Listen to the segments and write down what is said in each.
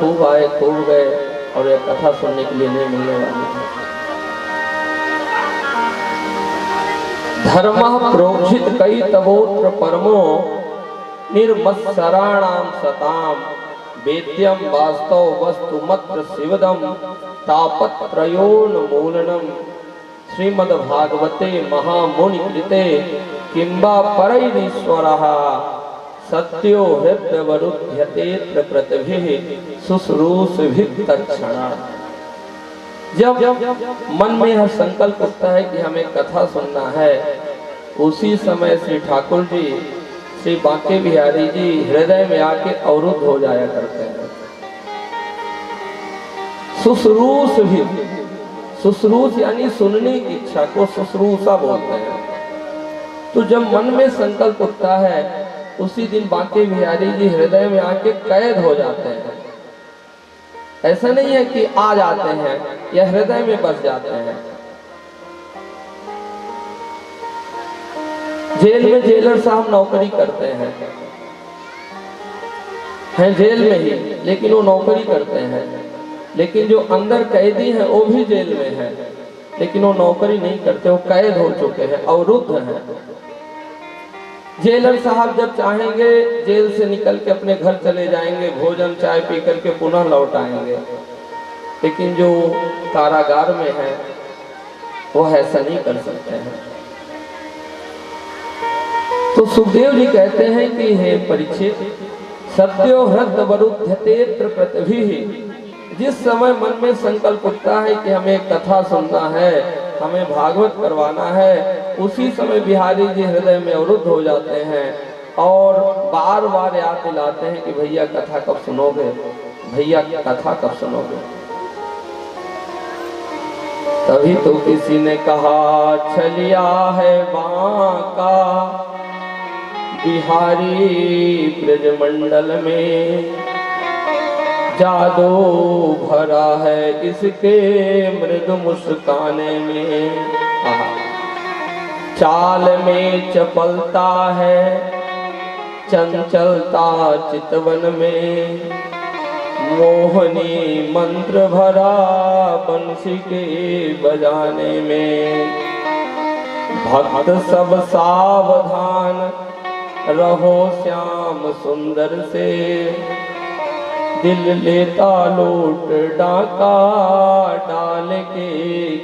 खूब आए खूब गए और यह कथा सुनने के लिए नहीं मिलने वाली है। धर्म प्रोक्षित कई तवोत्र परमो निर्मत्सराणाम सताम वेद्यम वास्तव वस्तु मत्र शिवदम तापत्रयोन्मूलनम श्रीमद्भागवते महामुनि कृते किंबा परैरीश्वरः सत्यो हृदयवरुध्यते प्रतिभिः शुश्रूषभिः तत्क्षणा। जब मन में यह संकल्प उठता है कि हमें कथा सुनना है, उसी समय श्री ठाकुर जी श्री बांके बिहारी जी हृदय में आके अवरुद्ध हो जाया करते हैं। शुश्रूष भी, शुश्रूष यानी सुनने की इच्छा को शुश्रूषा बोलते हैं। तो जब मन में संकल्प उठता है, उसी दिन बांके बिहारी जी हृदय में आके कैद हो जाते हैं। ऐसा नहीं है कि आ जाते हैं या हृदय में बस जाते हैं। जेल में जेलर साहब नौकरी करते हैं जेल में ही, लेकिन वो नौकरी करते हैं। लेकिन जो अंदर कैदी हैं वो भी जेल में हैं, लेकिन वो नौकरी नहीं करते, वो कैद हो चुके हैं, अवरुद्ध हैं। जेलर साहब जब चाहेंगे जेल से निकल के अपने घर चले जाएंगे, भोजन चाय पी करके पुनः लौट आएंगे। लेकिन जो कारागार में है वो ऐसा नहीं कर सकते हैं। तो सुखदेव जी कहते हैं कि हे परीक्षित, सत्यो हृदयवरुध्यते प्रतिभिः। जिस समय मन में संकल्प उठता है कि हमें कथा सुनना है, हमें भागवत करवाना है, उसी समय बिहारी जी हृदय में अवरुद्ध हो जाते हैं और बार बार याद दिलाते हैं कि भैया कथा कब सुनोगे, भैया कथा कब सुनोगे। तभी तो किसी ने कहा छलिया है बांका बिहारी ब्रजमंडल में, जादू भरा है इसके मृदु मुस्काने में। चाल में चपलता है चंचलता चितवन में, मोहनी मंत्र भरा बंसी के बजाने में। भक्त सब सावधान रहो श्याम सुंदर से, दिल लेता लूट डाका डाल के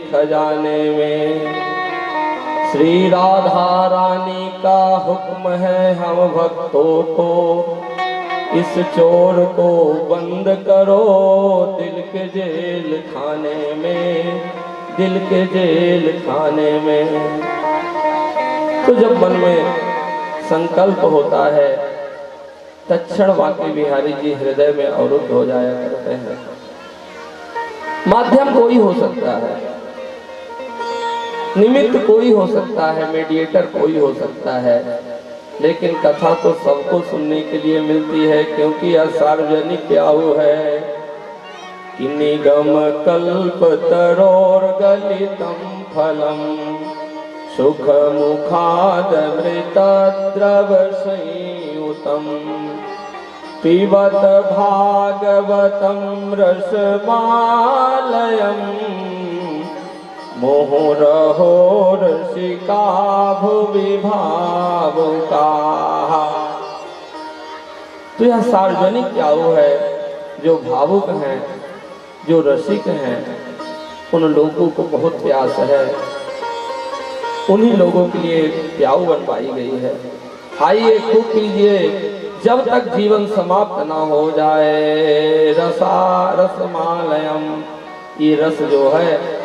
खजाने में। श्री राधा रानी का हुक्म है हम भक्तों को, इस चोर को बंद करो दिल के जेल खाने में, दिल के जेल खाने में। तो जब मन में संकल्प होता है, तत्क्षण बांके बिहारी जी हृदय में अवरुद्ध हो जाया करते हैं। माध्यम कोई हो सकता है, निमित्त कोई हो सकता है, मीडिएटर कोई हो सकता है, लेकिन कथा तो सबको सुनने के लिए मिलती है, क्योंकि यह सार्वजनिक प्याऊ है कि निगम कल्प तरोर गलितम फलम, सुख मुखादमृत द्रव संयुतम, पिबत भागवतम रसमालयम, मोहरहो रसिका भुवि भावुका। तो यह सार्वजनिक प्याऊ है। जो भावुक हैं, जो रसिक हैं, उन लोगों को बहुत प्यास है, उन्हीं लोगों के लिए प्याऊ बनवाई गई है। आइए खूब पीजिए जब तक जीवन समाप्त ना हो जाए। रसा रसमालयम, ये रस जो है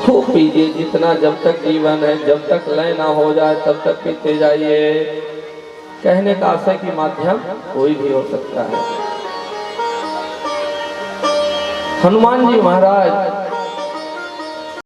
खूब पीजिए, जितना जब तक जीवन है, जब तक लय ना हो जाए तब तक पीते जाइए। कहने का आशय कि माध्यम कोई भी हो सकता है। हनुमान जी महाराज